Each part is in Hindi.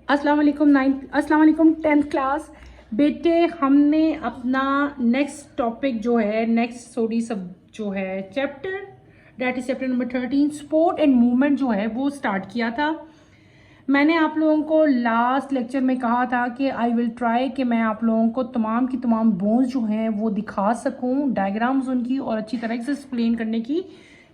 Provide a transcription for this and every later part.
अस्सलाम वालेकुम 10th क्लास बेटे। हमने अपना नेक्स्ट टॉपिक जो है नेक्स्ट सॉरी सब जो है chapter that is chapter number 13 sport and movement जो है वो स्टार्ट किया था। मैंने आप लोगों को लास्ट लेक्चर में कहा था कि आई विल ट्राई कि मैं आप लोगों को तमाम की तमाम बोन्स जो हैं वो दिखा सकूं, डायग्राम्स उनकी, और अच्छी तरह से एक्सप्लेन करने की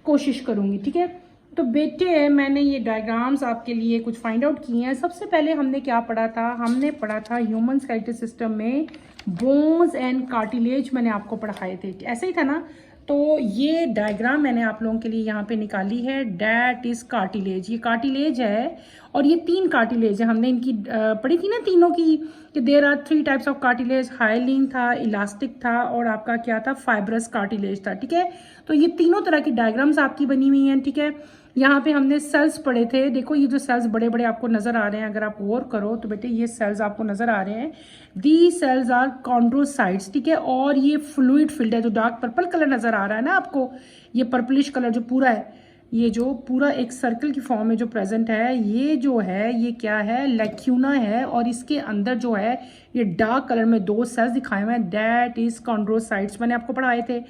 कोशिश करूंगी। ठीक है, तो बेटे मैंने ये डायग्राम्स आपके लिए कुछ फाइंड आउट किए हैं। सबसे पहले हमने क्या पढ़ा था? हमने पढ़ा था ह्यूमन स्केलेटल सिस्टम में बोन्स एंड कार्टिलेज मैंने आपको पढ़ाए थे, ऐसे ही था ना। तो ये डायग्राम मैंने आप लोगों के लिए यहाँ पे निकाली है, डैट इज कार्टिलेज। ये कार्टिलेज है और ये 3 कार्टिलेज है। हमने इनकी पढ़ी थी ना तीनों की, कि there are 3 types of cartilage. Hyaline था, इलास्टिक था, और आपका क्या था, फाइब्रस कार्टिलेज था। ठीक है, तो ये तीनों तरह की डायग्राम्स आपकी बनी हुई हैं। ठीक है, यहाँ पे हमने सेल्स पढ़े थे। देखो ये जो सेल्स बड़े बड़े आपको नजर आ रहे हैं, अगर आप गौर करो तो बेटे ये सेल्स आपको नजर आ रहे हैं, दी सेल्स आर कॉन्ड्रोसाइट्स। ठीक है, और ये फ्लूइड फील्ड है, जो डार्क पर्पल कलर नजर आ रहा है ना आपको, ये पर्पलिश कलर जो पूरा है, ये जो पूरा एक सर्कल की फॉर्म में जो प्रेजेंट है, ये जो है ये क्या है, लैक्यूना है। और इसके अंदर जो है ये डार्क कलर में 2 सेल्स दिखाए हुए हैं, दैट इज कॉन्ड्रोसाइट्स, मैंने आपको पढ़ाए थे।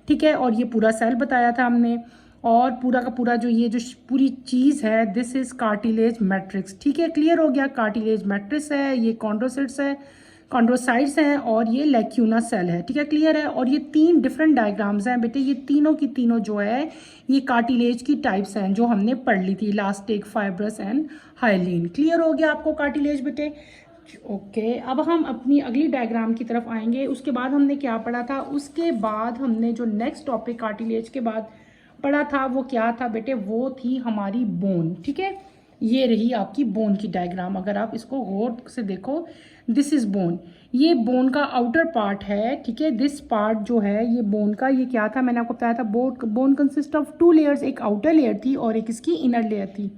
ठीक है, और ये पूरा सेल बताया था हमने, और पूरा का पूरा जो ये जो पूरी चीज़ है, दिस इज कार्टिलेज मैट्रिक्स। ठीक है, क्लियर हो गया, कार्टिलेज मैट्रिक्स है, ये कॉन्ड्रोसाइट्स है, कॉन्ड्रोसाइट्स हैं, और ये लैक्यूना सेल है। ठीक है, क्लियर है। और ये 3 डिफरेंट डायग्राम्स हैं बेटे, ये तीनों की तीनों जो है ये कार्टिलेज की टाइप्स हैं जो हमने पढ़ ली थी, elastic, fibrous and hyaline. Clear हो गया आपको कार्टिलेज बेटे? ओके, अब हम अपनी अगली डायग्राम की तरफ आएंगे। उसके बाद हमने क्या पढ़ा था? उसके बाद हमने जो नेक्स्ट टॉपिक कार्टिलेज के बाद पढ़ा था वो क्या था बेटे? वो थी हमारी बोन। ठीक है, ये रही आपकी बोन की डायग्राम। अगर आप इसको गौर से देखो, दिस इज बोन, ये बोन का आउटर पार्ट है। ठीक है, दिस पार्ट जो है ये बोन का, ये क्या था मैंने आपको बताया था, बोन कंसिस्ट ऑफ 2 लेयर्स, एक आउटर लेयर थी और एक इसकी इनर लेयर थी।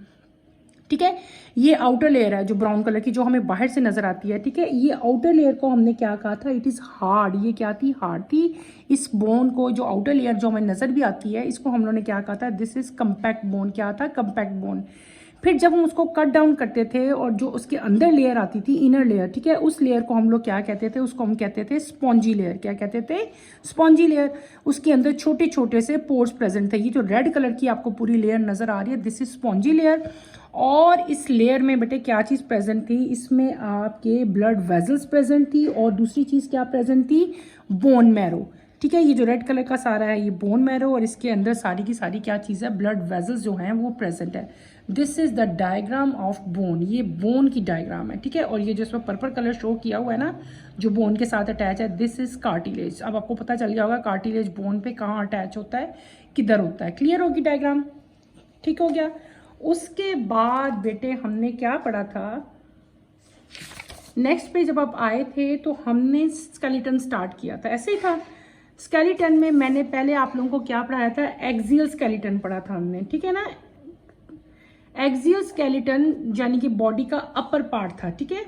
ठीक है, ये आउटर लेयर है जो ब्राउन कलर की, जो हमें बाहर से नजर आती है। ठीक है, ये आउटर लेयर को हमने क्या कहा था? It is hard. ये क्या थी? हार्ड थी। इस बोन को, जो आउटर लेयर जो हमें नजर भी आती है, इसको हम लोगों ने क्या कहा था? This is compact bone. क्या था? Compact bone. फिर जब हम उसको कट डाउन करते थे और जो उसके अंदर लेयर आती थी, इनर लेयर, ठीक है, उस लेयर को हम लोग क्या कहते थे? उसको हम कहते थे स्पॉन्जी लेयर। क्या कहते थे? Spongy layer. उसके अंदर छोटे छोटे से पोर्स प्रेजेंट थे। ये जो रेड कलर की आपको पूरी लेयर नजर आ रही है, दिस इज स्पॉन्जी लेयर। और इस लेयर में बेटे क्या चीज़ प्रेजेंट थी? इसमें आपके ब्लड वेजल्स प्रेजेंट थी, और दूसरी चीज़ क्या प्रेजेंट थी? Bone marrow. ठीक है, ये जो रेड कलर का सारा है ये बोन मैरो, और इसके अंदर सारी की सारी क्या चीज़ है? ब्लड वेजल्स जो हैं वो प्रेजेंट है। This is the diagram of bone. ये बोन की डायग्राम है। ठीक है, और ये जो इसमें पर्पल कलर शो किया हुआ है ना, जो बोन के साथ अटैच है, दिस इज कार्टिलेज। अब आपको पता चल गया होगा कार्टिलेज बोन पे कहाँ अटैच होता है, किधर होता है। क्लियर होगी डायग्राम? ठीक हो गया। उसके बाद बेटे हमने क्या पढ़ा था? नेक्स्ट पे जब आप आए थे तो हमने स्केलेटन स्टार्ट किया था, ऐसे ही था। स्केलेटन में मैंने पहले आप लोगों को क्या पढ़ाया था? एक्सियल स्केलेटन पढ़ा था हमने। ठीक है ना, एक्सियल स्केलेटन यानी कि बॉडी का अपर पार्ट था। ठीक है,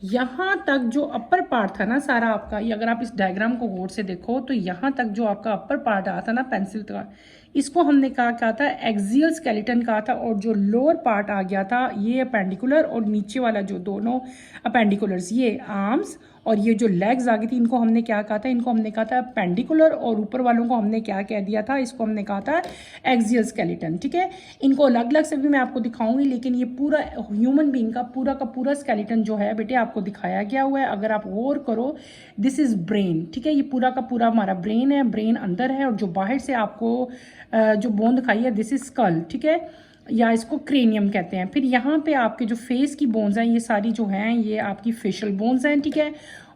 यहां तक जो अपर पार्ट था ना सारा आपका, ये अगर आप इस डायग्राम को गौर से देखो तो यहां तक जो आपका अपर पार्ट आया था ना पेंसिल का, इसको हमने क्या था? एक्सियल स्केलेटन कहा था। और जो लोअर पार्ट आ गया था ये अपेंडिकुलर, और नीचे वाला जो दोनों अपेंडिकुलर्स, ये आर्म्स और ये जो लेग्स आ गई थी, इनको हमने क्या कहा था? इनको हमने कहा था अपेंडिकुलर, और ऊपर वालों को हमने क्या कह दिया था? इसको हमने कहा था एक्सियल स्केलेटन। ठीक है, इनको अलग अलग से भी मैं आपको दिखाऊंगी, लेकिन ये पूरा ह्यूमन बीइंग का पूरा स्केलेटन जो है बेटे आपको दिखाया गया हुआ है। अगर आप गौर करो, दिस इज ब्रेन। ठीक है, ये पूरा का पूरा हमारा ब्रेन है, ब्रेन अंदर है, और जो बाहर से आपको जो बोन दिखाई है, दिस इज स्कल। ठीक है, या इसको क्रेनियम कहते हैं। फिर यहाँ पे आपके जो फेस की बोन्स हैं, ये सारी जो हैं ये आपकी फेशियल बोन्स हैं। ठीक है,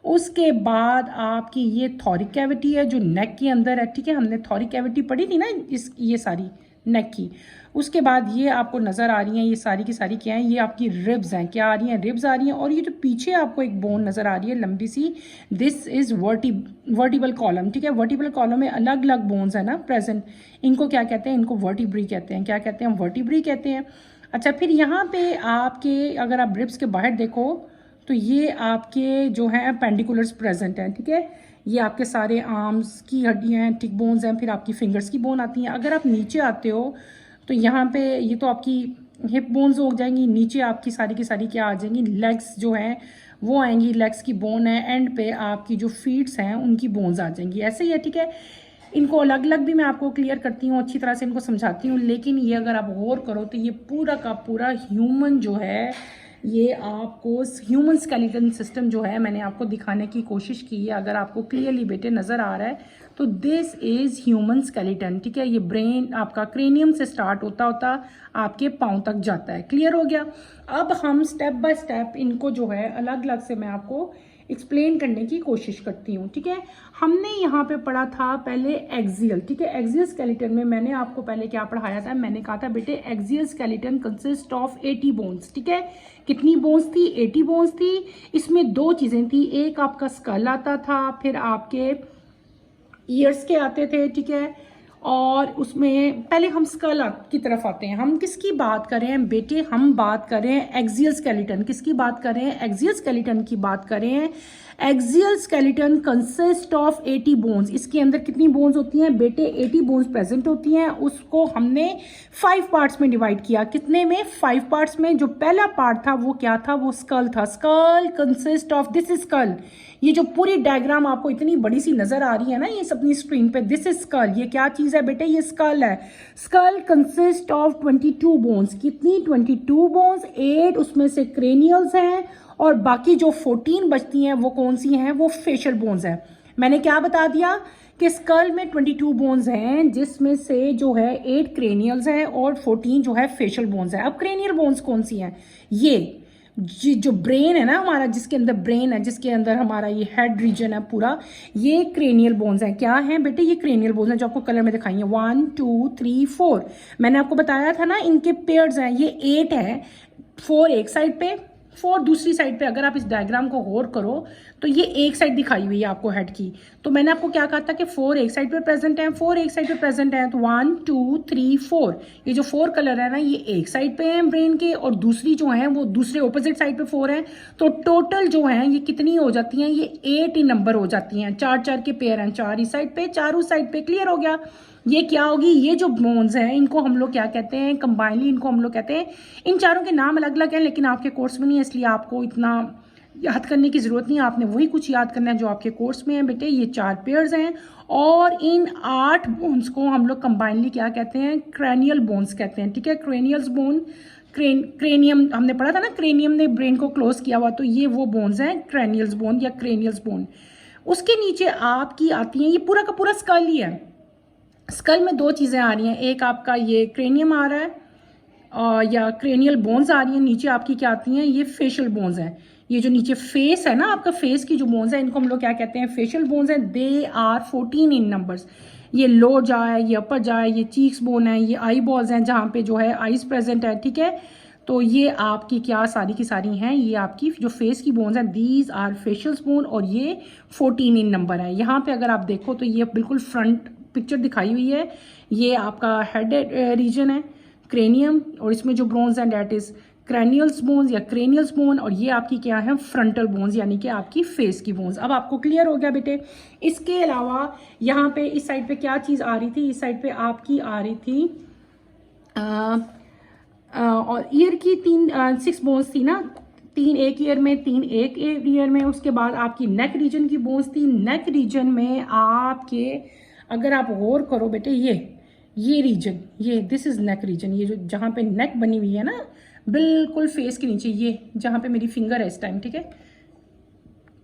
उसके बाद आपकी ये थॉरिक कैविटी है जो नेक के अंदर है। ठीक है, हमने थॉरिक कैविटी पढ़ी थी ना, इस ये सारी नेक की। उसके बाद ये आपको नज़र आ रही हैं, ये सारी की सारी क्या हैं? ये आपकी रिब्स हैं। क्या आ रही हैं? रिब्स आ रही हैं। और ये जो पीछे आपको एक बोन नज़र आ रही है लंबी सी, दिस इज वर्टिबल कॉलम। ठीक है, वर्टिबल कॉलम में अलग अलग बोन्स है ना प्रेजेंट, इनको क्या कहते हैं? इनको वर्टिब्री कहते हैं। क्या कहते हैं? वर्टिब्री कहते हैं। अच्छा, फिर यहाँ पे आपके अगर आप रिब्स के बाहर देखो तो ये आपके जो हैं पेंडिकुलर्स प्रेजेंट हैं। ठीक है, ये आपके सारे आर्म्स की हड्डियाँ हैं, टिक बोन्स हैं, फिर आपकी फिंगर्स की बोन आती हैं। अगर आप नीचे आते हो तो यहाँ पे ये तो आपकी हिप बोन्स हो जाएंगी, नीचे आपकी सारी की सारी क्या आ जाएंगी, लेग्स जो हैं वो आएंगी, लेग्स की बोन है, एंड पे आपकी जो फीट्स हैं उनकी बोन्स आ जाएंगी। ऐसे ही है, ठीक है। इनको अलग अलग भी मैं आपको क्लियर करती हूँ, अच्छी तरह से इनको समझाती हूँ, लेकिन ये अगर आप गौर करो तो ये पूरा का पूरा ह्यूमन जो है, ये आपको ह्यूमन स्केलेटन सिस्टम जो है मैंने आपको दिखाने की कोशिश की है। अगर आपको क्लियरली बेटे नज़र आ रहा है तो दिस इज़ ह्यूमन स्केलेटन, ठीक है। ये ब्रेन आपका क्रेनियम से स्टार्ट होता होता आपके पाँव तक जाता है। क्लियर हो गया। अब हम स्टेप बाय स्टेप इनको जो है अलग अलग से मैं आपको एक्सप्लेन करने की कोशिश करती हूँ, ठीक है। हमने यहाँ पे पढ़ा था पहले एक्सियल, ठीक है। एक्सियल स्केलेटन में मैंने आपको पहले क्या पढ़ाया था, मैंने कहा था बेटे axial skeleton consist of 80 bones, ठीक है। कितनी बोन्स थी, 80 बोन्स थी। इसमें दो चीज़ें थी, एक आपका स्कल आता था, फिर आपके ईयर्स के आते थे, ठीक है। और उसमें पहले हम स्कल की तरफ आते हैं। हम किसकी बात कर रहे हैं बेटे, हम बात कर रहे हैं एक्सियल स्केलेटन। किसकी बात कर रहे हैं, एक्सियल स्केलेटन की बात कर रहे हैं। Axial skeleton consist of 80 bones. इसके अंदर कितनी बोन्स होती हैं बेटे, 80 बोन्स प्रेजेंट होती हैं। उसको हमने 5 पार्ट्स में डिवाइड किया। कितने में, 5 पार्ट्स में। जो पहला पार्ट था वो क्या था, वो स्कल था। Skull consist of, this is skull. ये जो पूरी डायग्राम आपको इतनी बड़ी सी नजर आ रही है ना, ये अपनी स्क्रीन पे, दिस इज स्कल। ये क्या चीज है बेटे, ये स्कल है। Skull consist of 22 bones. कितनी, 22 बोन्स। 8 उसमें से क्रेनियल्स हैं और बाकी जो 14 बचती हैं वो कौन सी हैं, वो फेशियल बोन्स हैं। मैंने क्या बता दिया कि स्कल में 22 बोन्स हैं, जिसमें से जो है 8 क्रेनियल्स हैं और 14 जो है फेशियल बोन्स हैं। अब क्रेनियल बोन्स कौन सी हैं, ये जो ब्रेन है ना हमारा, जिसके अंदर ब्रेन है, जिसके अंदर हमारा ये हेड रीजन है पूरा, ये क्रेनियल बोन्स हैं। क्या हैं बेटे, ये क्रेनियल बोन्स हैं जो आपको कलर में दिखाई है। 1 2 3 4 मैंने आपको बताया था ना, इनके पेयर्स हैं। ये 8 है, 4 एक साइड पे, 4 दूसरी साइड पे। अगर आप इस डायग्राम को गौर करो तो ये एक साइड दिखाई हुई है आपको हेड की। तो मैंने आपको क्या कहा था कि 4 एक साइड पे प्रेजेंट है, 4 एक साइड पे प्रेजेंट है। तो 1 2 3 4, ये जो 4 कलर है ना, ये एक साइड पे है ब्रेन के, और दूसरी जो है वो दूसरे ऑपोजिट साइड पे 4 है। तो टोटल जो है ये कितनी हो जाती हैं, ये 8 ही नंबर हो जाती हैं। 4 के पेयर हैं, 4 इस साइड पे, 4 उस साइड पे। क्लियर हो गया। ये क्या होगी, ये जो बोन्स हैं इनको हम लोग क्या कहते हैं, कंबाइनली इनको हम लोग कहते हैं, इन चारों के नाम अलग अलग हैं लेकिन आपके कोर्स में नहीं है, इसलिए आपको इतना याद करने की ज़रूरत नहीं है। आपने वही कुछ याद करना है जो आपके कोर्स में है बेटे। ये 4 पेयर्स हैं और इन 8 बोन्स को हम लोग कंबाइनली क्या कहते हैं, क्रैनियल बोन्स कहते हैं, ठीक है। क्रेनियल्स बोन, क्रेनियम हमने पढ़ा था ना, क्रेनियम ने ब्रेन को क्लोज किया हुआ, तो ये वो बोन्स हैं, क्रैनियल्स बोन या क्रेनियल्स बोन। उसके नीचे आपकी आती हैं, ये पूरा का पूरा स्कल ही है। स्कल में 2 चीज़ें आ रही हैं, एक आपका ये क्रेनियम आ रहा है या क्रेनियल बोन्स आ रही हैं, नीचे आपकी क्या आती हैं, ये फेशियल बोन्स हैं। ये जो नीचे फेस है ना आपका, फेस की जो बोन्स है इनको हम लोग क्या कहते हैं, फेशियल बोन्स हैं। They are 14 in numbers. ये लोअर जा है, ये अपर जा है, ये चीक्स बोन है, ये आई बॉल्स हैं जहाँ पे जो है आईज प्रेजेंट है, ठीक है। तो ये आपकी क्या सारी की सारी हैं, ये आपकी जो फेस की बोन्स हैं, दीज आर फेशियल बोन, और ये 14 इन नंबर है। यहाँ पे अगर आप देखो तो ये बिल्कुल फ्रंट पिक्चर दिखाई हुई है। ये आपका हेड रीजन है, क्रेनियम, और इसमें जो बोन्स हैं डेट इज क्रैनियल्स बोन्स या क्रेनियल्स बोन, और ये आपकी क्या है, फ्रंटल बोन्स, यानी कि आपकी फेस की बोन्स। अब आपको क्लियर हो गया बेटे। इसके अलावा यहाँ पे इस साइड पे क्या चीज़ आ रही थी, इस साइड पे आपकी आ रही थी और ईयर की 6 बोन्स थी ना, 3 एक ईयर में, 3 एक ईयर में। उसके बाद आपकी नेक रीजन की बोन्स थी। नेक रीजन में आपके अगर आप गौर करो बेटे, ये रीजन, ये दिस इज नेक रीजन, ये जो जहाँ पे नेक बनी हुई है ना बिल्कुल फेस के नीचे, ये जहाँ पे मेरी फिंगर है इस टाइम, ठीक है,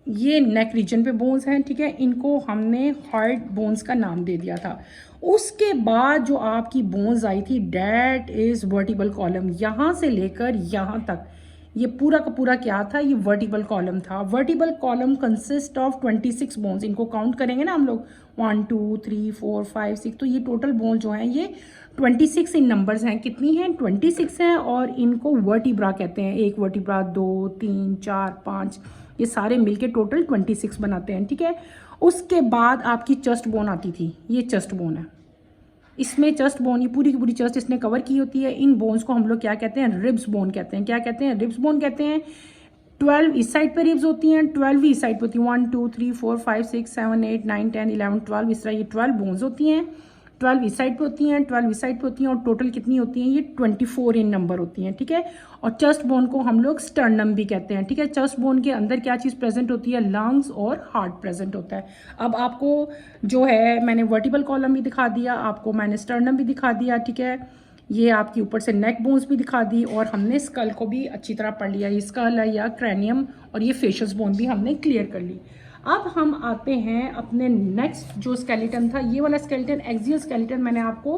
ये नेक रीजन पे बोन्स हैं, ठीक है। इनको हमने हार्ट बोन्स का नाम दे दिया था। उसके बाद जो आपकी बोन्स आई थी डेट इज वर्टिबल कॉलम। यहाँ से लेकर यहाँ तक ये पूरा का पूरा क्या था, ये वर्टिबल कॉलम था। Vertebral column consist of 26 bones. इनको काउंट करेंगे ना हम लोग, 1 2 3 4 5 6, तो ये टोटल बोन जो हैं ये 26 इन नंबर्स हैं। कितनी हैं, 26 हैं, और इनको वर्टिब्रा कहते हैं। 1 वर्टिब्रा, 2 3 4 5, ये सारे मिलके टोटल 26 बनाते हैं, ठीक है। उसके बाद आपकी चेस्ट बोन आती थी, ये चेस्ट बोन है। इसमें चेस्ट बोन, ये पूरी की पूरी चेस्ट इसने कवर की होती है। इन बोन्स को हम लोग क्या कहते हैं, रिब्स बोन कहते हैं। क्या कहते हैं, रिब्स बोन कहते हैं। 12 इस साइड पे रिब्स होती हैं, 12 इस साइड पे होती हैं। 1 2 3 4 5 6 7 8 9 10 11 12, इस तरह ये 12 बोन्स होती हैं। 12 इस साइड पे होती हैं, 12 इस साइड पे होती हैं, और टोटल कितनी होती हैं? ये 24 इन नंबर होती हैं, ठीक है। और चेस्ट बोन को हम लोग स्टर्नम भी कहते हैं, ठीक है। चेस्ट बोन के अंदर क्या चीज़ प्रेजेंट होती है? लंग्स और हार्ट प्रेजेंट होता है। अब आपको जो है मैंने वर्टिबल कॉलम भी दिखा दिया, आपको मैंने स्टर्नम भी दिखा दिया, ठीक है। ये आपकी ऊपर से नेक बोन्स भी दिखा दी, और हमने स्कल को भी अच्छी तरह पढ़ लिया, ये स्कल है या क्रैनियम, और ये फेशियस बोन भी हमने क्लियर कर ली। अब हम आते हैं अपने नेक्स्ट जो स्केलेटन था, ये वाला स्केलेटन एक्सियल स्केलेटन मैंने आपको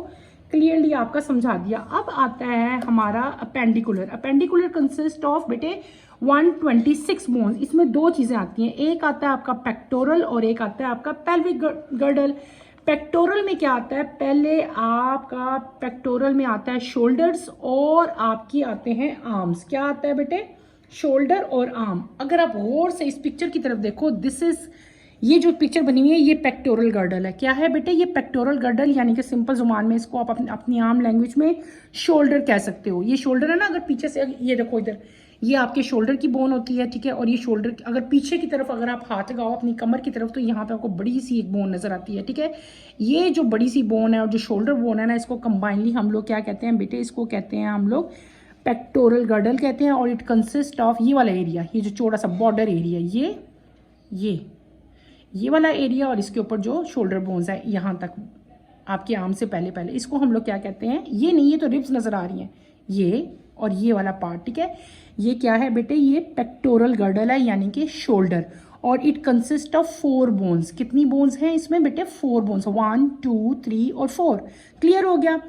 क्लियरली आपका समझा दिया। अब आता है हमारा अपेंडिकुलर। अपेंडिकुलर कंसिस्ट ऑफ बेटे 126 बोन्स। इसमें दो चीज़ें आती हैं, एक आता है आपका पेक्टोरल और एक आता है आपका पेल्विक गर्डल। पेक्टोरल में क्या आता है? पहले आपका पेक्टोरल में आता है शोल्डर्स और आपकी आते हैं आर्म्स। क्या आता है बेटे? शोल्डर और आर्म। अगर आप गौर से इस पिक्चर की तरफ देखो, दिस इज, ये जो पिक्चर बनी हुई है ये पेक्टोरल गर्डल है। क्या है बेटे? ये पेक्टोरल गर्डल, यानी कि सिंपल जुबान में इसको आप अपनी आम लैंग्वेज में शोल्डर कह सकते हो। ये शोल्डर है ना, अगर पीछे से ये देखो इधर, ये आपके शोल्डर की बोन होती है, ठीक है। और ये शोल्डर अगर पीछे की तरफ अगर आप हाथ लगाओ अपनी कमर की तरफ, तो यहाँ पे आपको बड़ी सी एक बोन नजर आती है, ठीक है। ये जो बड़ी सी बोन है और जो शोल्डर बोन है ना, इसको कंबाइनली हम लोग क्या कहते हैं बेटे? इसको कहते हैं हम लोग पेक्टोरल गर्डल कहते हैं। और इट कंसिस्ट ऑफ ये वाला एरिया, ये जो चौड़ा सा बॉर्डर एरिया, ये वाला एरिया, और इसके ऊपर जो शोल्डर बोन्स है यहाँ तक आपके आर्म से पहले इसको हम लोग क्या कहते हैं? ये नहीं, ये तो रिब्स नजर आ रही हैं, ये और ये वाला पार्ट, ठीक है। ये क्या है बेटे? ये पेक्टोरल गर्डल है, यानी कि शोल्डर। और इट कंसिस्ट ऑफ 4 बोन्स। कितनी बोन्स हैं इसमें बेटे? 4 बोन्स, 1 2 3 और 4। क्लियर हो गया।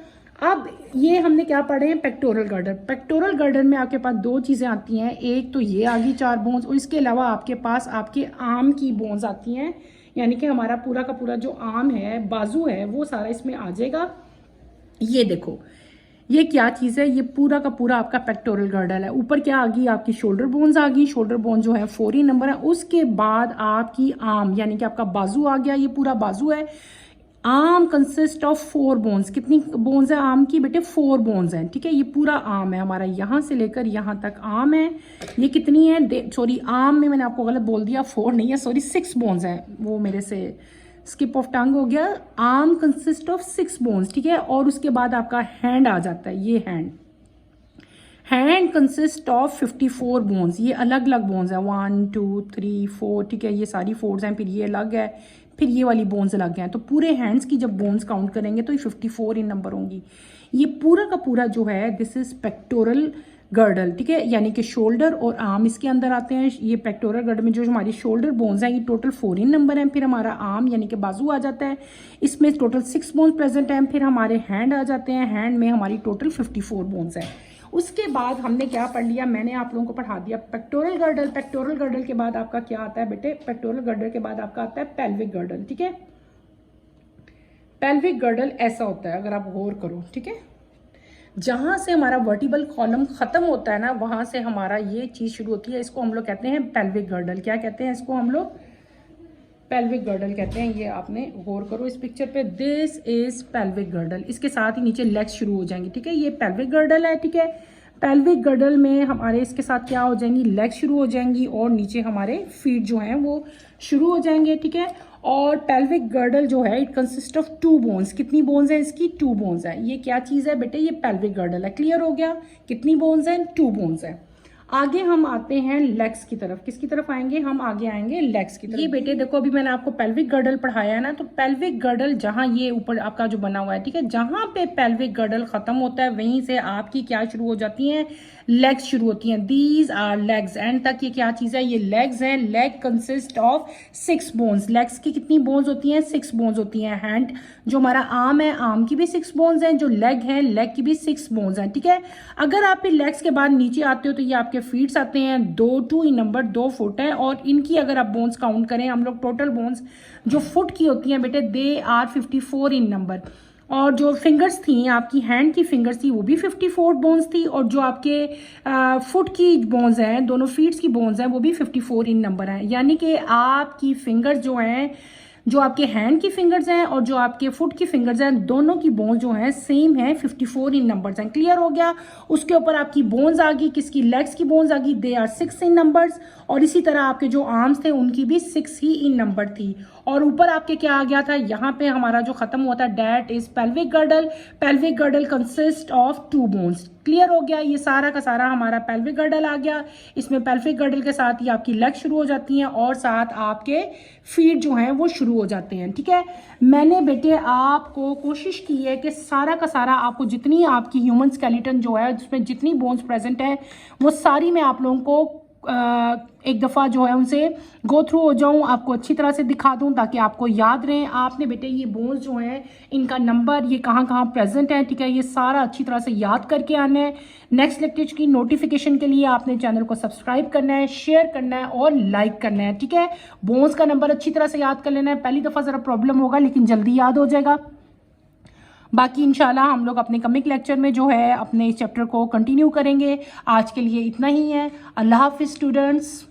अब ये हमने क्या पढ़े हैं? Pectoral girdle. पेक्टोरल गर्डल में आपके पास दो चीज़ें आती हैं, एक तो ये आ गई 4 बोन्स, और इसके अलावा आपके पास आपके आर्म की बोन्स आती हैं, यानी कि हमारा पूरा का पूरा जो आर्म है, बाजू है, वो सारा इसमें आ जाएगा। ये देखो, ये क्या चीज़ है? ये पूरा का पूरा आपका पेक्टोरल गर्डल है। ऊपर क्या आ गई? आपकी शोल्डर बोन्स आ गई। शोल्डर बोन जो है 4 ही नंबर है। उसके बाद आपकी आर्म, यानी कि आपका बाजू आ गया, ये पूरा बाजू है। Arm consist of 4 bones. कितनी बोन्स है आर्म की बेटे? 4 बोन्स हैं, ठीक है। ये पूरा आर्म है हमारा, यहाँ से लेकर यहाँ तक आर्म है। ये कितनी है? सॉरी, आर्म में मैंने आपको गलत बोल दिया, 4 नहीं है, सॉरी 6 बोन्स हैं, वो मेरे से स्किप ऑफ टंग हो गया। आर्म कंसिस्ट ऑफ 6 बोन्स, ठीक है। और उसके बाद आपका हैंड आ जाता है, ये हैंड कंसिस्ट ऑफ 54 बोन्स। ये अलग अलग बोन्स है, 1 2 3 4, ठीक है। ये सारी 4 हैं, फिर ये अलग है, फिर ये वाली बोन्स अलग हैं। तो पूरे हैंड्स की जब बोन्स काउंट करेंगे तो ये 54 इन नंबर होंगी। ये पूरा का पूरा जो है, दिस इज पेक्टोरल गर्डल, ठीक है, यानी कि शोल्डर और आर्म इसके अंदर आते हैं। ये पेक्टोरल गर्डल में जो हमारी शोल्डर बोन्स हैं, ये टोटल 4 इन नंबर हैं। फिर हमारा आर्म यानी कि बाजू आ जाता है, इसमें टोटल 6 बोन्स प्रेजेंट हैं। फिर हमारे हैंड आ जाते हैं, हैंड में हमारी टोटल 54 बोन्स हैं। उसके बाद हमने क्या पढ़ लिया? मैंने आप लोगों को पढ़ा दिया पेक्टोरल गर्डल। पेक्टोरल गर्डल के बाद आपका क्या आता है बेटे? पेक्टोरल गर्डल के बाद आपका आता है पेल्विक गर्डल, ठीक है। पेल्विक गर्डल ऐसा होता है, अगर आप गौर करो, ठीक है, जहां से हमारा वर्टिबल कॉलम खत्म होता है ना, वहां से हमारा ये चीज शुरू होती है। इसको हम लोग कहते हैं पेल्विक गर्डल। क्या कहते हैं इसको? हम लोग पेल्विक गर्डल कहते हैं। ये आपने गौर करो इस पिक्चर पे, दिस इज पेल्विक गर्डल। इसके साथ ही नीचे लेग्स शुरू हो जाएंगी, ठीक है। ये पेल्विक गर्डल है, ठीक है। पेल्विक गर्डल में हमारे इसके साथ क्या हो जाएंगी? लेग्स शुरू हो जाएंगी, और नीचे हमारे फीट जो हैं वो शुरू हो जाएंगे, ठीक है। और पेल्विक गर्डल जो है, इट कंसिस्ट ऑफ 2 बोन्स। कितनी बोन्स है इसकी? 2 बोन्स है। ये क्या चीज़ है बेटे? ये पेल्विक गर्डल है। क्लियर हो गया? कितनी बोन्स हैं? 2 बोन्स है। आगे हम आते हैं लेग्स की तरफ। किसकी तरफ आएंगे? हम आगे आएंगे लेग्स की तरफ। ये बेटे देखो, अभी मैंने आपको पेल्विक गर्डल पढ़ाया है ना, तो पेल्विक गर्डल जहां ये ऊपर आपका जो बना हुआ है, ठीक है, जहां पे पेल्विक गर्डल खत्म होता है वहीं से आपकी क्या शुरू हो जाती हैं? लेग्स शुरू होती हैं। These are legs. एंड तक ये क्या चीज है? ये लेग्स हैं। Leg consist of 6 bones. Legs की कितनी बोन्स होती हैं? 6 बोन्स होती हैं। हैंड जो हमारा आर्म है, आर्म की भी 6 बोन्स हैं। जो लेग है, लेग की भी 6 बोन्स हैं, ठीक है। अगर आप लेग्स के बाद नीचे आते हो तो ये आपके फीट्स आते हैं। 2 इन नंबर, 2 फुट है। और इनकी अगर आप बोन्स काउंट करें, हम लोग टोटल बोन्स जो फुट की होती हैं बेटे, दे आर 54 इन नंबर। और जो फिंगर्स थी, आपकी हैंड की फिंगर्स थी, वो भी 54 बोन्स थी। और जो आपके फुट की बोन्स हैं, दोनों फीट्स की बोन्स हैं, वो भी 54 इन नंबर हैं। यानी कि आपकी फिंगर्स जो हैं जो आपके हैंड की फिंगर्स हैं और जो आपके फुट की फिंगर्स हैं, दोनों की बोन्स जो हैं सेम है, 54 इन नंबर्स हैं। क्लियर हो गया। उसके ऊपर आपकी बोन्स आ गई, किसकी, लेग्स की बोन्स आ गई, दे आर 6 इन नंबर्स। और इसी तरह आपके जो आर्म्स थे उनकी भी 6 ही इन नंबर थी। और ऊपर आपके क्या आ गया था, यहाँ पे हमारा जो खत्म हुआ था, that is pelvic girdle. Pelvic girdle consist of 2 bones. Clear हो गया। ये सारा का सारा हमारा पेल्विक गर्डल आ गया। इसमें पेल्विक गर्डल के साथ ही आपकी लेग शुरू हो जाती हैं और साथ आपके फीट जो हैं वो शुरू हो जाते हैं। ठीक है, मैंने बेटे आपको कोशिश की है कि सारा का सारा आपको जितनी आपकी ह्यूमन स्केलेटन जो है जिसमें जितनी बोन्स प्रेजेंट है वो सारी मैं आप लोगों को एक दफ़ा जो है उनसे गो थ्रू हो जाऊं, आपको अच्छी तरह से दिखा दूं ताकि आपको याद रहें। आपने बेटे ये बोन्स जो हैं इनका नंबर ये कहाँ कहाँ प्रेजेंट है, ठीक है, ये सारा अच्छी तरह से याद करके आना है। नेक्स्ट लेक्चर की नोटिफिकेशन के लिए आपने चैनल को सब्सक्राइब करना है, शेयर करना है और लाइक करना है। ठीक है, बोन्स का नंबर अच्छी तरह से याद कर लेना है। पहली दफ़ा ज़रा प्रॉब्लम होगा लेकिन जल्दी याद हो जाएगा। बाकी इंशाल्लाह हम लोग अपने कमिक लेक्चर में जो है अपने इस चैप्टर को कंटिन्यू करेंगे। आज के लिए इतना ही है। अल्लाह हाफिज़ स्टूडेंट्स।